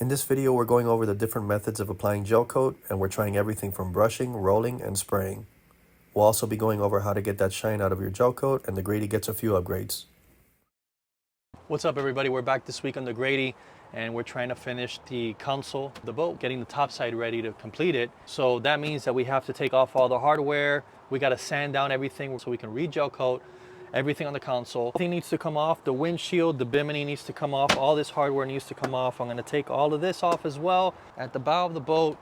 In this video, we're going over the different methods of applying gel coat, and we're trying everything from brushing, rolling, and spraying. We'll also be going over how to get that shine out of your gel coat, and the Grady gets a few upgrades. What's up, everybody? We're back this week on the Grady, and we're trying to finish the console of the boat, getting the top side ready to complete it. So that means that we have to take off all the hardware. We got to sand down everything so we can re-gel coat everything on the console. Everything needs to come off. The windshield, the bimini needs to come off. All this hardware needs to come off. I'm going to take all of this off as well. At the bow of the boat,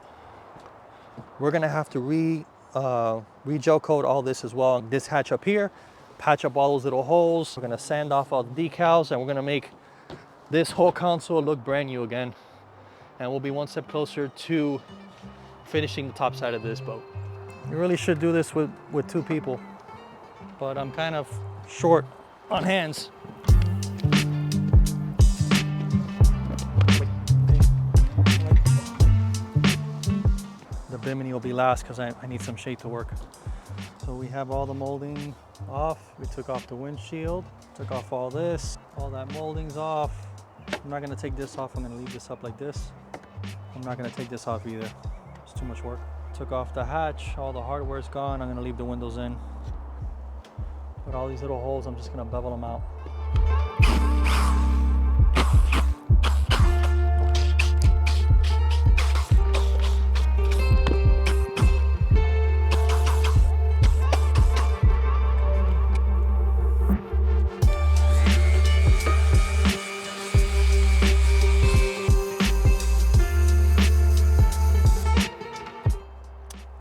we're going to have to re-gel coat all this as well. This hatch up here, patch up all those little holes. We're going to sand off all the decals, and we're going to make this whole console look brand new again. And we'll be one step closer to finishing the top side of this boat. You really should do this with two people, but I'm kind of short on hands. The bimini will be last because I need some shade to work. So we have all the molding off. We took off the windshield, took off all this, all that molding's off. I'm not gonna take this off, I'm gonna leave this up like this. I'm not gonna take this off either. It's too much work. Took off the hatch, all the hardware's gone. I'm gonna leave the windows in. But all these little holes, I'm just gonna bevel them out.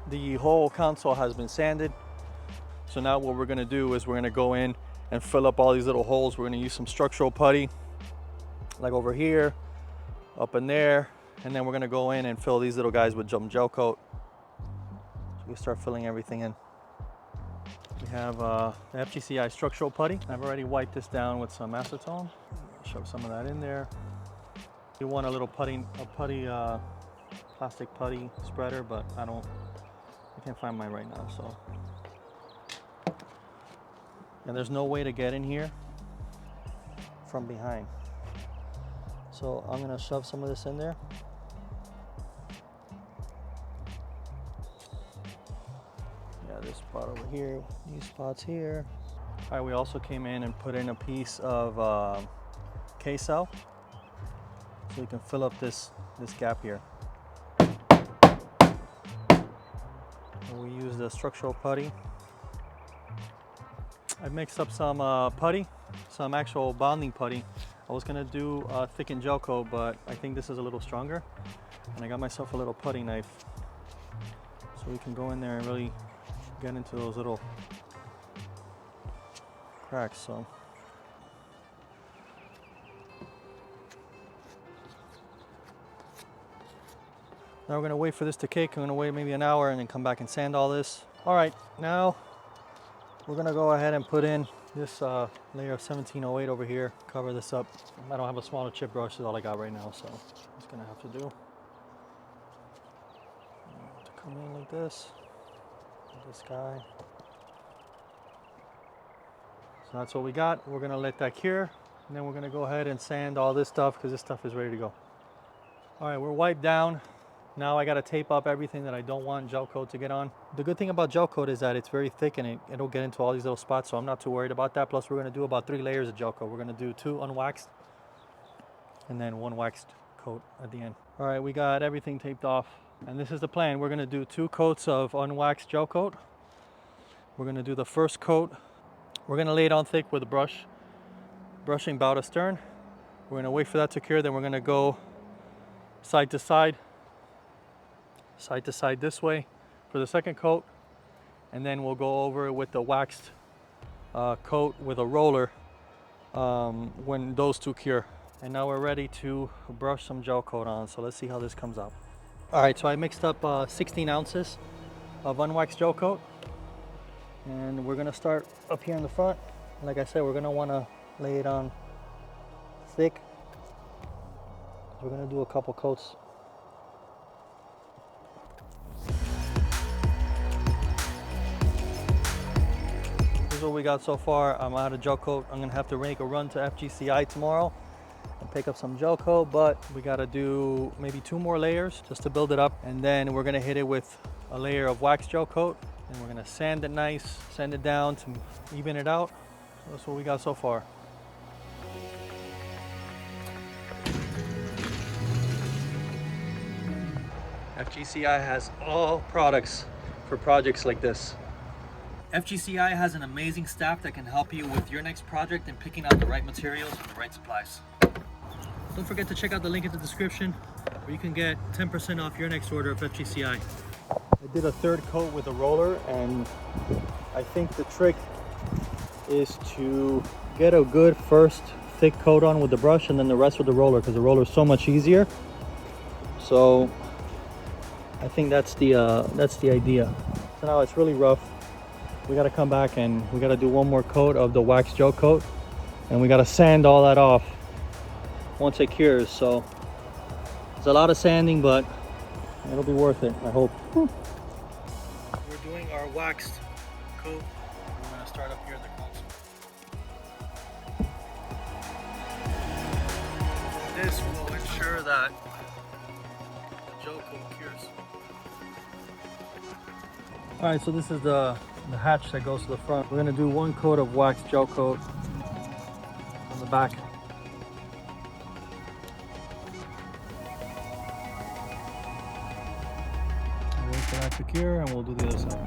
The whole console has been sanded. So now what we're gonna do is we're gonna go in and fill up all these little holes. We're gonna use some structural putty, like over here, up in there, and then we're gonna go in and fill these little guys with some gel coat. So we start filling everything in. We have the FGCI structural putty. I've already wiped this down with some acetone. Shove some of that in there. You want a little putty, plastic putty spreader, but I can't find mine right now, so. And there's no way to get in here from behind. So I'm gonna shove some of this in there. Yeah, this spot over here, these spots here. All right, we also came in and put in a piece of K-cell, so we can fill up this gap here. And we use the structural putty. I mixed up some putty, some actual bonding putty. I was gonna do thickened gel coat, but I think this is a little stronger. And I got myself a little putty knife. So we can go in there and really get into those little cracks, so. Now we're gonna wait for this to cake. I'm gonna wait maybe an hour and then come back and sand all this. All right, now, we're gonna go ahead and put in this layer of 1708 over here, cover this up. I don't have a smaller chip brush, is all I got right now, so it's gonna have to do. To come in like this guy. So that's what we got. We're gonna let that cure, and then we're gonna go ahead and sand all this stuff because this stuff is ready to go. All right, we're wiped down. Now I gotta tape up everything that I don't want gel coat to get on. The good thing about gel coat is that it's very thick and it'll get into all these little spots, so I'm not too worried about that. Plus we're gonna do about 3 layers of gel coat. We're gonna do 2 unwaxed and then 1 waxed coat at the end. All right, we got everything taped off, and this is the plan. We're gonna do 2 coats of unwaxed gel coat. We're gonna do the first coat. We're gonna lay it on thick with a brush, brushing bow to stern. We're gonna wait for that to cure, then we're gonna go side to side this way for the second coat, and then we'll go over it with the waxed coat with a roller when those 2 cure. And now we're ready to brush some gel coat on, so let's see how this comes out. All right, so I mixed up 16 ounces of unwaxed gel coat, and we're gonna start up here in the front. Like I said, we're gonna wanna lay it on thick. We're gonna do a couple coats. This is what we got so far. I'm out of gel coat. I'm gonna have to make a run to FGCI tomorrow and pick up some gel coat, but we gotta do maybe 2 more layers just to build it up. And then we're gonna hit it with a layer of wax gel coat, and we're gonna sand it nice, sand it down to even it out. So that's what we got so far. FGCI has all products for projects like this. FGCI has an amazing staff that can help you with your next project and picking out the right materials and the right supplies. Don't forget to check out the link in the description where you can get 10% off your next order of FGCI. I did a 3rd coat with a roller, and I think the trick is to get a good first thick coat on with the brush and then the rest with the roller, because the roller is so much easier. So I think that's the idea. So now it's really rough. We got to come back and we got to do 1 more coat of the wax gel coat, and we got to sand all that off once it cures. So it's a lot of sanding, but it'll be worth it, I hope. We're doing our waxed coat. We're going to start up here at the console. This will ensure that the gel coat cures. All right, so this is the hatch that goes to the front. We're gonna do 1 coat of wax gel coat on the back. Wait for that to cure, and we'll do the other side.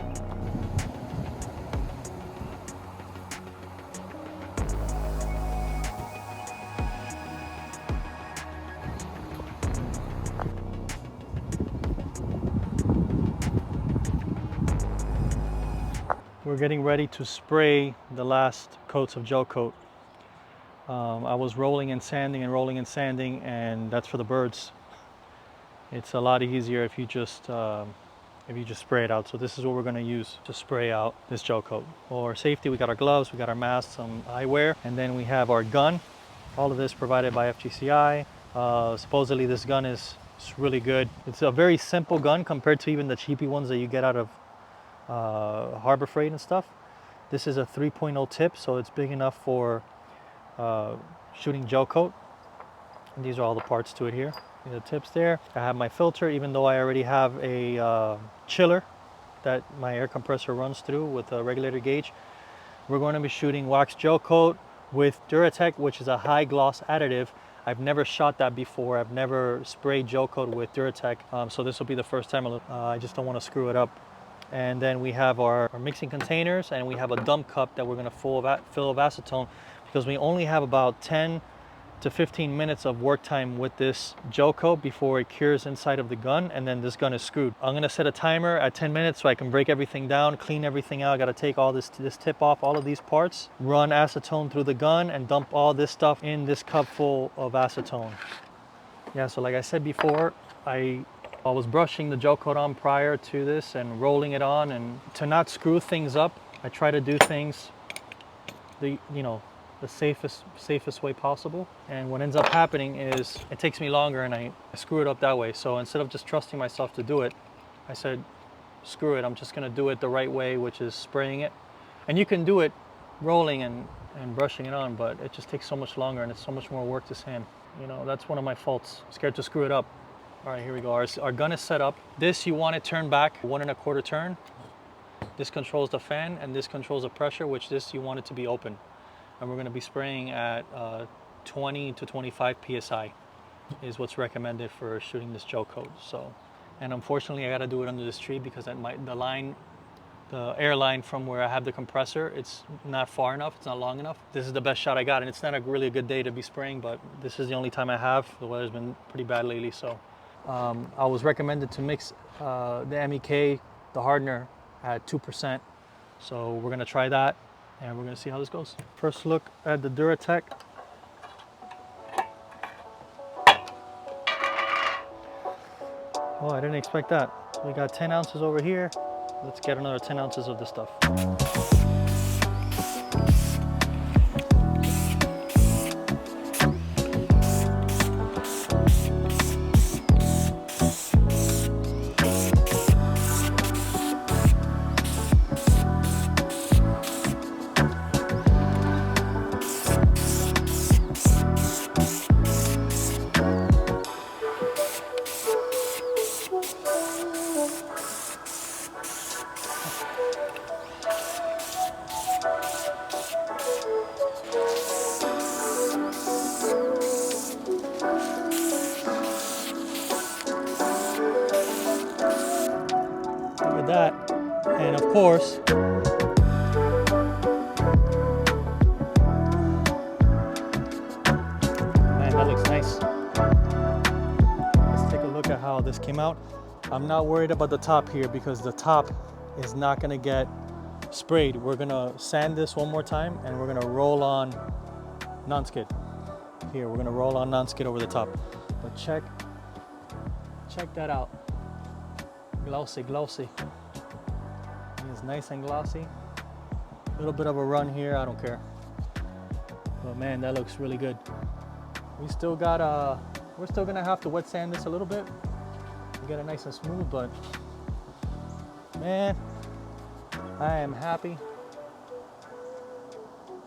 We're getting ready to spray the last coats of gel coat. I was rolling and sanding and rolling and sanding, and that's for the birds. It's a lot easier if you just spray it out. So this is what we're going to use to spray out this gel coat. For safety, we got our gloves, we got our masks, some eyewear, and then we have our gun. All of this provided by FGCI. Supposedly this gun is really good. It's a very simple gun compared to even the cheapy ones that you get out of Harbor Freight and stuff. This is a 3.0 tip, so it's big enough for shooting gel coat. And these are all the parts to it here. These are the tips there. I have my filter, even though I already have a chiller that my air compressor runs through with a regulator gauge. We're going to be shooting wax gel coat with Duratec, which is a high gloss additive. I've never shot that before. I've never sprayed gel coat with Duratec, so this will be the first time. I just don't want to screw it up. And then we have our mixing containers, and we have a dump cup that we're going to fill of acetone, because we only have about 10 to 15 minutes of work time with this gel coat before it cures inside of the gun, and then this gun is screwed. I'm going to set a timer at 10 minutes so I can break everything down, clean everything out. I got to take all this tip off, all of these parts, run acetone through the gun, and dump all this stuff in this cup full of acetone. Yeah, so like I said before, I was brushing the gel coat on prior to this and rolling it on, and to not screw things up, I try to do things the safest way possible. And what ends up happening is it takes me longer, and I screw it up that way. So instead of just trusting myself to do it, I said, screw it, I'm just gonna do it the right way, which is spraying it. And you can do it rolling and brushing it on, but it just takes so much longer, and it's so much more work to sand. You know, that's one of my faults. I'm scared to screw it up. All right, here we go. Our gun is set up. This, you want it turned back 1 1/4 turn. This controls the fan, and this controls the pressure, which this you want it to be open. And we're going to be spraying at 20 to 25 psi is what's recommended for shooting this gel coat. So, and unfortunately, I got to do it under this tree because the air line from where I have the compressor, it's not far enough, it's not long enough. This is the best shot I got, and it's not really a good day to be spraying, but this is the only time I have. The weather's been pretty bad lately, so. I was recommended to mix the MEK, the hardener, at 2%. So we're gonna try that, and we're gonna see how this goes. First look at the Duratec. Oh, I didn't expect that. We got 10 ounces over here. Let's get another 10 ounces of this stuff. that. And of course, man, that looks nice. Let's take a look at how this came out. I'm not worried about the top here because the top is not gonna get sprayed. We're gonna sand this one more time and we're gonna roll on Nonskid. Here, we're gonna roll on Nonskid over the top. But check that out. Glossy, glossy. It's nice and glossy. A little bit of a run here, I don't care. But man, that looks really good. We still got we're still gonna have to wet sand this a little bit to get it nice and smooth, but man, I am happy.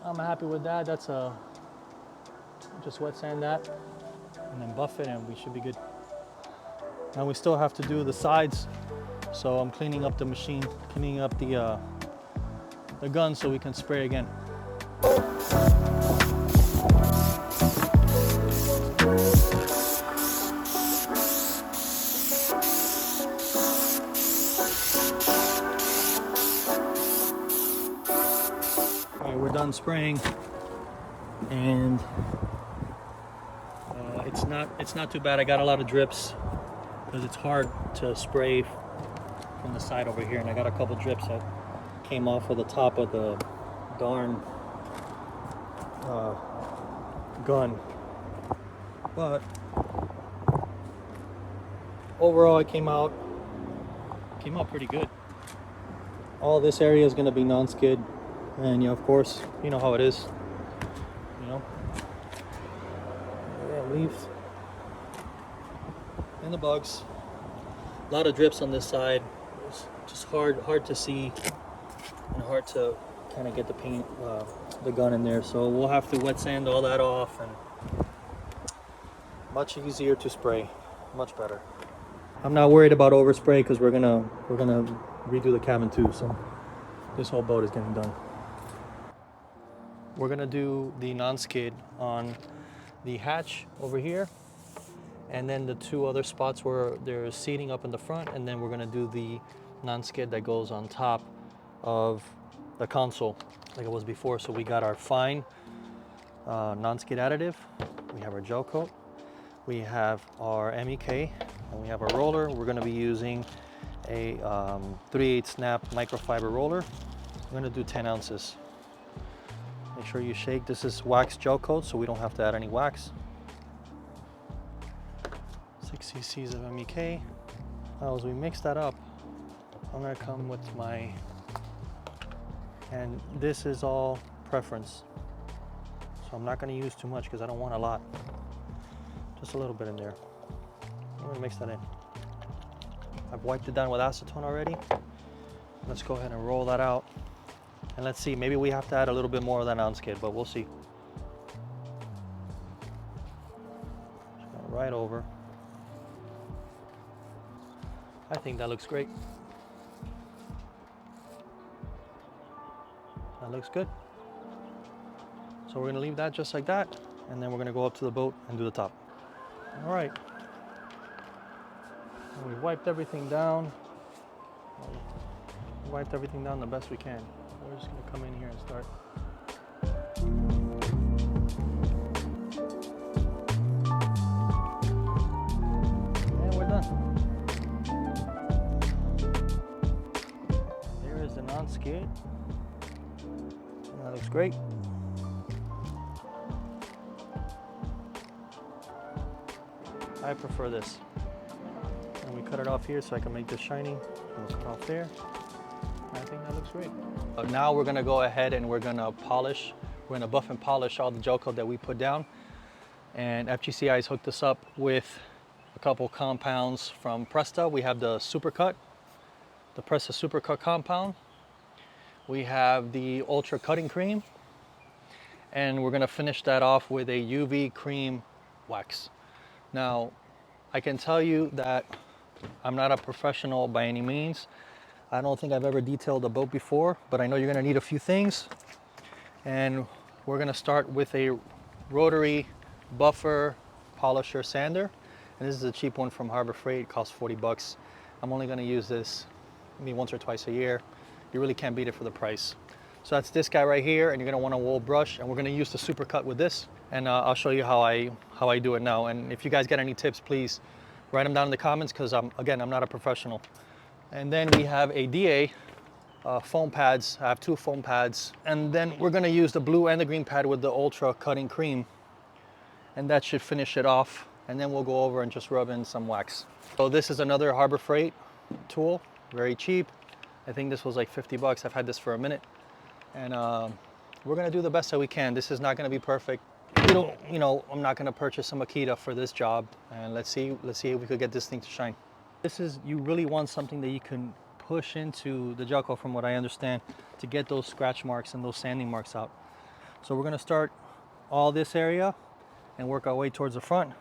I'm happy with that. That's just wet sand that and then buff it and we should be good. Now we still have to do the sides, so I'm cleaning up the machine, cleaning up the gun so we can spray again. Alright, we're done spraying, and it's not too bad. I got a lot of drips because it's hard to spray from the side over here, and I got a couple drips that came off of the top of the darn gun. But overall, it came out pretty good. All this area is going to be non-skid, and of course, you know how it is. Leaves and the bugs. A lot of drips on this side. It's just hard to see and hard to kind of get the paint, the gun in there. So we'll have to wet sand all that off, and much easier to spray, much better. I'm not worried about overspray because we're gonna redo the cabin too. So this whole boat is getting done. We're gonna do the non-skid on the hatch over here, and then the two other spots where there's seating up in the front, and then we're gonna do the non-skid that goes on top of the console like it was before. So we got our fine non-skid additive, we have our gel coat, we have our MEK, and we have our roller. We're gonna be using a 3/8 snap microfiber roller. We're gonna do 10 ounces. Make sure you shake. This is wax gel coat, so we don't have to add any wax. 6 cc's of MEK. Now as we mix that up, I'm gonna come with my, and this is all preference. So I'm not gonna use too much because I don't want a lot. Just a little bit in there. I'm gonna mix that in. I've wiped it down with acetone already. Let's go ahead and roll that out. And let's see, maybe we have to add a little bit more of that Nonskid, but we'll see. Just go right over. I think that looks great. That looks good. So we're gonna leave that just like that, and then we're gonna go up to the boat and do the top. All right. And we've wiped everything down. Wiped everything down the best we can. We're just gonna come in here and start. And we're done. There is the non-skid. That looks great. I prefer this. And we cut it off here so I can make this shiny. We'll cut off there. I think that looks great. Now we're gonna go ahead and we're gonna polish. We're gonna buff and polish all the gel coat that we put down. And FGCI has hooked us up with a couple compounds from Presta. We have the Supercut, the Presta Supercut compound. We have the Ultra Cutting Cream. And we're gonna finish that off with a UV cream wax. Now, I can tell you that I'm not a professional by any means. I don't think I've ever detailed a boat before, but I know you're gonna need a few things. And we're gonna start with a rotary buffer polisher sander. And this is a cheap one from Harbor Freight, it costs 40 bucks. I'm only gonna use this maybe once or twice a year. You really can't beat it for the price. So that's this guy right here, and you're gonna want a wool brush, and we're gonna use the super cut with this, and I'll show you how I do it now. And if you guys get any tips, please write them down in the comments, because I'm not a professional. And then we have a DA foam pads. I have 2 foam pads, and then we're gonna use the blue and the green pad with the ultra cutting cream, and that should finish it off. And then we'll go over and just rub in some wax. So this is another Harbor Freight tool, very cheap. I think this was like 50 bucks. I've had this for a minute, and we're gonna do the best that we can. This is not gonna be perfect. You know, I'm not gonna purchase some Akita for this job, and let's see if we could get this thing to shine. This is, you really want something that you can push into the Gelcoat, from what I understand, to get those scratch marks and those sanding marks out. So we're gonna start all this area and work our way towards the front.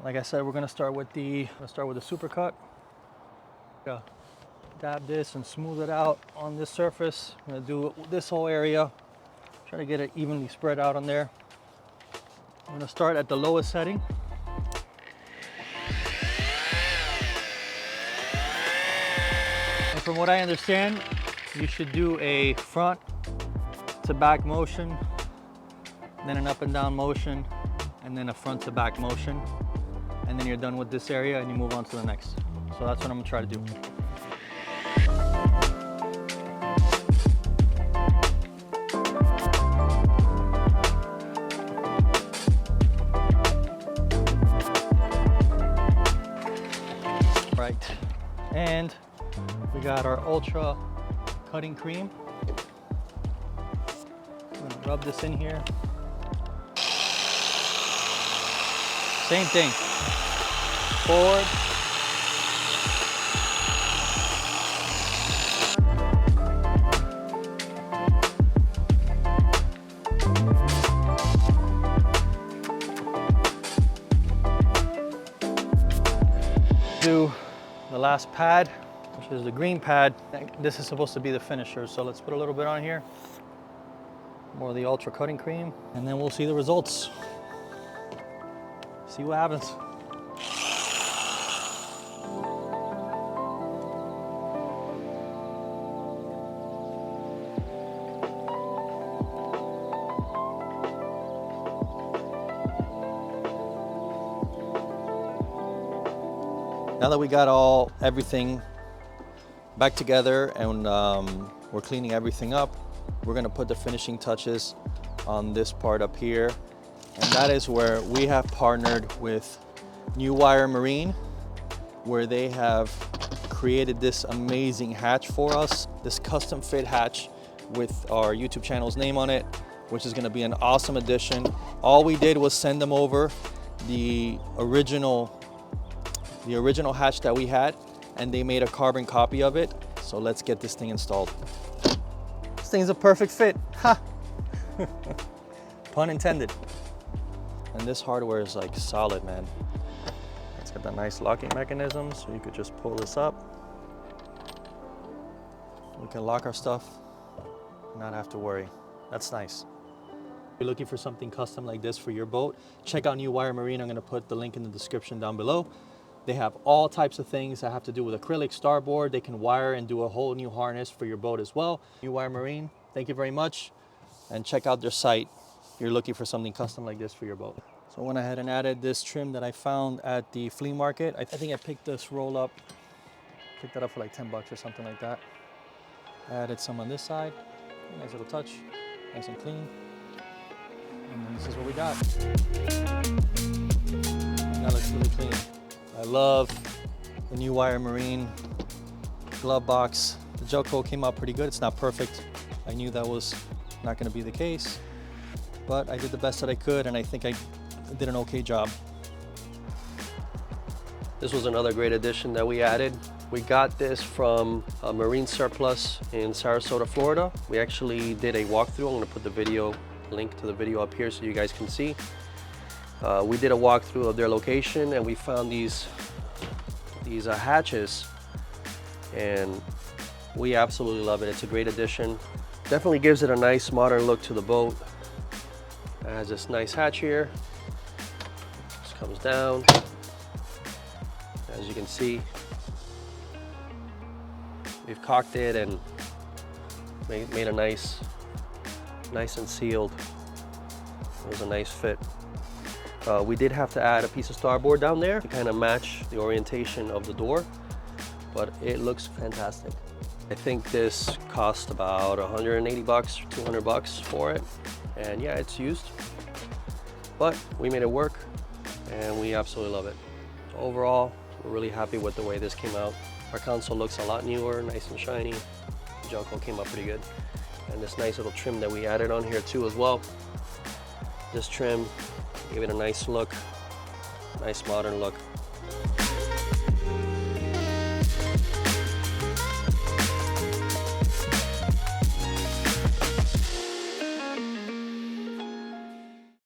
Like I said, we're gonna start with the super cut. Dab this and smooth it out on this surface. I'm gonna do this whole area. Try to get it evenly spread out on there. I'm gonna start at the lowest setting. And from what I understand, you should do a front to back motion, then an up and down motion, and then a front to back motion. And then you're done with this area and you move on to the next. So that's what I'm gonna try to do. Right, and we got our ultra cutting cream. I'm gonna rub this in here. Same thing. Forward. Do the last pad, which is the green pad. This is supposed to be the finisher, so let's put a little bit on here. More of the ultra cutting cream, and then we'll see the results. See what happens. Now that we got everything back together and we're cleaning everything up, we're gonna put the finishing touches on this part up here. And that is where we have partnered with New Wire Marine, where they have created this amazing hatch for us, this custom fit hatch with our YouTube channel's name on it, which is gonna be an awesome addition. All we did was send them over the original hatch that we had, and they made a carbon copy of it. So let's get this thing installed. This thing's a perfect fit. Ha! Pun intended. And this hardware is like solid, man. It's got the nice locking mechanism, so you could just pull this up. We can lock our stuff and not have to worry. That's nice. If you're looking for something custom like this for your boat, check out New Wire Marine. I'm gonna put the link in the description down below. They have all types of things that have to do with acrylic, starboard. They can wire and do a whole new harness for your boat as well. New Wire Marine, thank you very much. And check out their site if you're looking for something custom like this for your boat. So I went ahead and added this trim that I found at the flea market. I think I picked this roll up, picked that up for like 10 bucks or something like that. I added some on this side, nice little touch, nice and clean. And then this is what we got. And that looks really clean. I love the New Wire Marine glove box. The Gelcoat came out pretty good. It's not perfect. I knew that was not going to be the case, but I did the best that I could, and I think I did an okay job. This was another great addition that we added. We got this from a marine surplus in Sarasota, Florida. We actually did a walkthrough. I'm going to put the link to the video up here so you guys can see. We did a walkthrough of their location, and we found these hatches, and we absolutely love it. It's a great addition. Definitely gives it a nice modern look to the boat. It has this nice hatch here. Just comes down. As you can see, We've caulked it and made a nice and sealed. It was a nice fit. We did have to add a piece of starboard down there to kind of match the orientation of the door, but it looks fantastic. I think this cost about 180 bucks, 200 bucks for it. And yeah, it's used, but we made it work and we absolutely love it. Overall, we're really happy with the way this came out. Our console looks a lot newer, nice and shiny. The Gelcoat came out pretty good. And this nice little trim that we added on here too as well. This trim gave it a nice look, nice modern look.